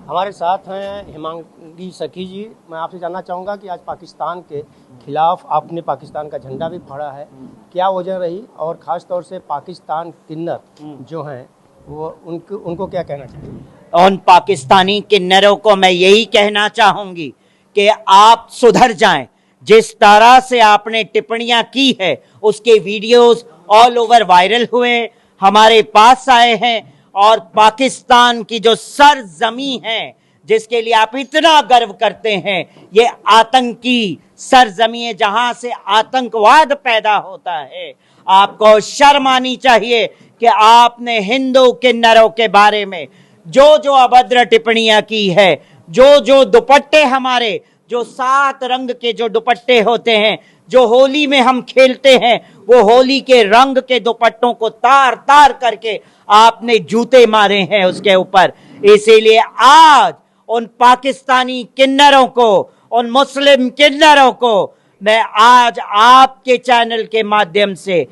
हमारे साथ हैं हिमांगी सखी जी। मैं आपसे जानना चाहूँगा कि आज पाकिस्तान के खिलाफ आपने पाकिस्तान का झंडा भी फहरा है, क्या वजह रही और ख़ास तौर से पाकिस्तान किन्नर जो हैं वो उनको क्या कहना चाहिए? उन पाकिस्तानी किन्नरों को मैं यही कहना चाहूंगी कि आप सुधर जाएं। जिस तरह से आपने टिप्पणियां की है उसके वीडियोस ऑल ओवर वायरल हुए, हमारे पास आए हैं, और पाकिस्तान की जो सरजमी है जिसके लिए आप इतना गर्व करते हैं, ये आतंकी सरजमी है जहां से आतंकवाद पैदा होता है। आपको शर्म आनी चाहिए कि आपने हिंदू किन्नरों के बारे में जो जो अभद्र टिप्पणियां की है, जो जो दुपट्टे हमारे जो 7 रंग के जो दुपट्टे होते हैं जो होली में हम खेलते हैं, वो होली के रंग के दुपट्टों को तार तार करके आपने जूते मारे हैं उसके ऊपर। इसीलिए आज उन पाकिस्तानी किन्नरों को, उन मुस्लिम किन्नरों को मैं आज आपके चैनल के माध्यम से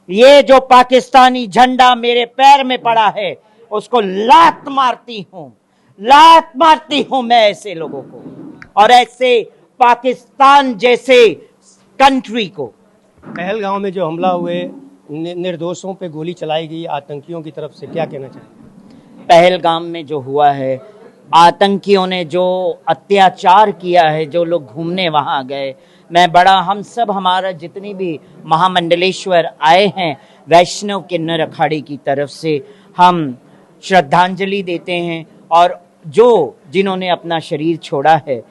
ये जो पाकिस्तानी झंडा मेरे पैर में पड़ा है उसको लात मारती हूं मैं ऐसे लोगों को और ऐसे पाकिस्तान जैसे कंट्री को। पहलगांव में जो हमला हुए, निर्दोषों पे गोली चलाई गई आतंकियों की तरफ से, क्या कहना चाहिए? पहलगाम में जो हुआ है, आतंकियों ने जो अत्याचार किया है, जो लोग घूमने वहां गए, मैं बड़ा, हम सब, हमारा जितनी भी महामंडलेश्वर आए हैं वैष्णव किन्नर अखाड़े की तरफ से, हम श्रद्धांजलि देते हैं और जो जिन्होंने अपना शरीर छोड़ा है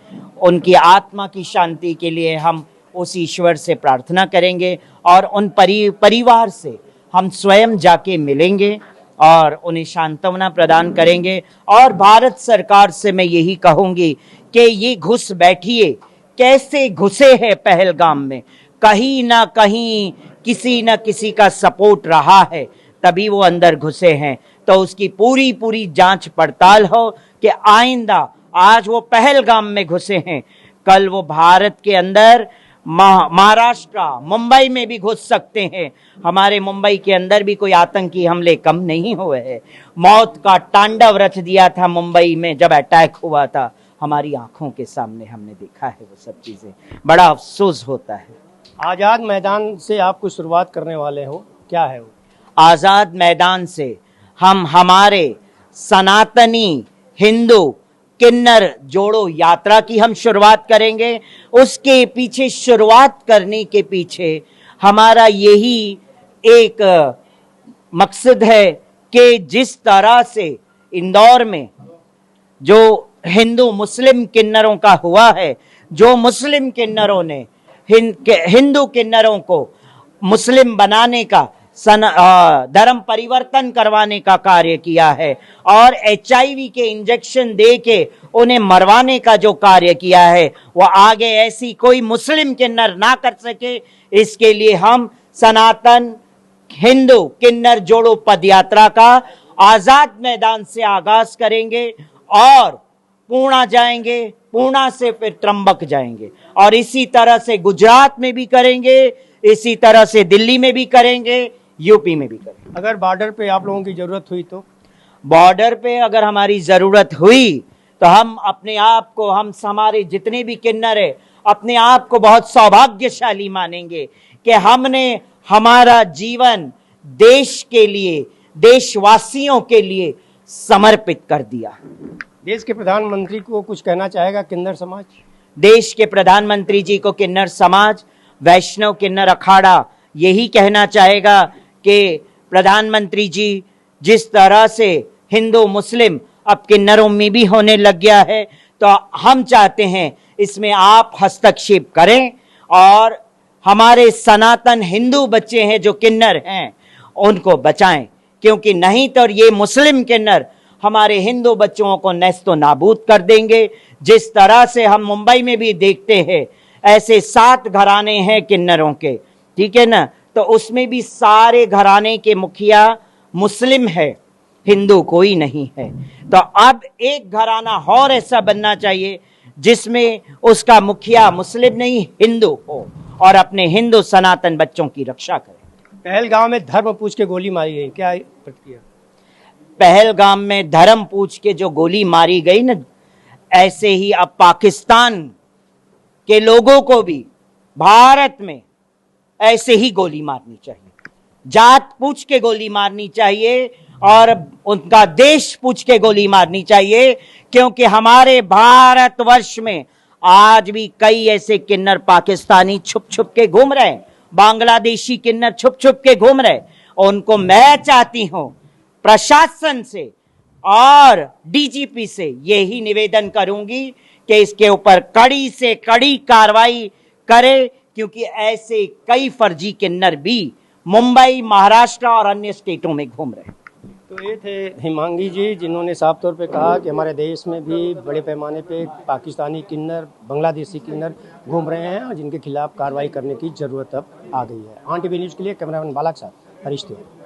उनकी आत्मा की शांति के लिए हम उस ईश्वर से प्रार्थना करेंगे और उन परिवार से हम स्वयं जाके मिलेंगे और उन्हें सांत्वना प्रदान करेंगे। और भारत सरकार से मैं यही कहूंगी कि ये घुस बैठिए, कैसे घुसे हैं पहलगाम में, कहीं ना कहीं किसी ना किसी का सपोर्ट रहा है तभी वो अंदर घुसे हैं। तो उसकी पूरी जांच पड़ताल हो कि आइंदा, आज वो पहलगाम में घुसे हैं, कल वो भारत के अंदर महाराष्ट्र, मुंबई में भी घुस सकते हैं। हमारे मुंबई के अंदर भी कोई आतंकी हमले कम नहीं हुए हैं। मौत का तांडव रच दिया था मुंबई में जब अटैक हुआ था, हमारी आंखों के सामने हमने देखा है वो सब चीजें, बड़ा अफसोस होता है। आज़ाद मैदान से आप कुछ शुरुआत करने वाले हो, क्या है वो? आजाद मैदान से हम हमारे सनातनी हिंदू किन्नर जोड़ो यात्रा की हम शुरुआत करेंगे। उसके पीछे, शुरुआत करने के पीछे हमारा यही एक मकसद है कि जिस तरह से इंदौर में जो हिंदू मुस्लिम किन्नरों का हुआ है, जो मुस्लिम किन्नरों ने हिंदू किन्नरों को मुस्लिम बनाने का, धर्म परिवर्तन करवाने का कार्य किया है और HIV के इंजेक्शन दे के उन्हें मरवाने का जो कार्य किया है, वो आगे ऐसी कोई मुस्लिम किन्नर ना कर सके, इसके लिए हम सनातन हिंदू किन्नर जोड़ो पदयात्रा का आजाद मैदान से आगाज करेंगे और पूर्णा जाएंगे, पूर्णा से फिर त्र्यंबक जाएंगे और इसी तरह से गुजरात में भी करेंगे, इसी तरह से दिल्ली में भी करेंगे, यूपी में भी करेंगे। अगर बॉर्डर पे आप लोगों की जरूरत हुई तो? बॉर्डर पे अगर हमारी जरूरत हुई तो हम अपने आप को, हम हमारे जितने भी किन्नर है, अपने आप को बहुत सौभाग्यशाली मानेंगे कि हमने हमारा जीवन देश के लिए, देशवासियों के लिए समर्पित कर दिया। देश के प्रधानमंत्री को कुछ कहना चाहेगा किन्नर समाज? देश के प्रधानमंत्री जी को किन्नर समाज, वैष्णव किन्नर अखाड़ा यही कहना चाहेगा कि प्रधानमंत्री जी, जिस तरह से हिंदू मुस्लिम अब किन्नरों में भी होने लग गया है, तो हम चाहते हैं इसमें आप हस्तक्षेप करें और हमारे सनातन हिंदू बच्चे हैं जो किन्नर हैं उनको बचाएं, क्योंकि नहीं तो ये मुस्लिम किन्नर हमारे हिंदू बच्चों को नेस्तो नाबूद कर देंगे। जिस तरह से हम मुंबई में भी देखते हैं, ऐसे 7 घराने हैं किन्नरों के, ठीक है ना, तो उसमें भी सारे घराने के मुखिया मुस्लिम है, हिंदू कोई नहीं है। तो अब एक घराना और ऐसा बनना चाहिए जिसमें उसका मुखिया मुस्लिम नहीं हिंदू हो और अपने हिंदू सनातन बच्चों की रक्षा करे। पहलगाम में धर्म पूछ के गोली मारी गई, क्या प्रतिक्रिया? पहलगाम में धर्म पूछ के जो गोली मारी गई ना, ऐसे ही अब पाकिस्तान के लोगों को भी भारत में ऐसे ही गोली मारनी चाहिए, जात पूछ के गोली मारनी चाहिए और उनका देश पूछ के गोली मारनी चाहिए, क्योंकि हमारे भारतवर्ष में आज भी कई ऐसे किन्नर पाकिस्तानी छुप छुप के घूम रहे हैं, बांग्लादेशी किन्नर छुप छुप के घूम रहे। उनको मैं चाहती हूं प्रशासन से और डीजीपी से यही निवेदन करूंगी कि इसके ऊपर कड़ी से कड़ी कार्रवाई करे, क्योंकि ऐसे कई फर्जी किन्नर भी मुंबई, महाराष्ट्र और अन्य स्टेटों में घूम रहे हैं। तो ये थे हिमांगी जी, जिन्होंने साफ तौर पे कहा कि हमारे देश में भी बड़े पैमाने पे पाकिस्तानी किन्नर, बांग्लादेशी किन्नर घूम रहे हैं और जिनके खिलाफ कार्रवाई करने की ज़रूरत अब आ गई है। ऑन टीवी न्यूज़ के लिए कैमरामैन बालक साहब, हरीश तिवारी।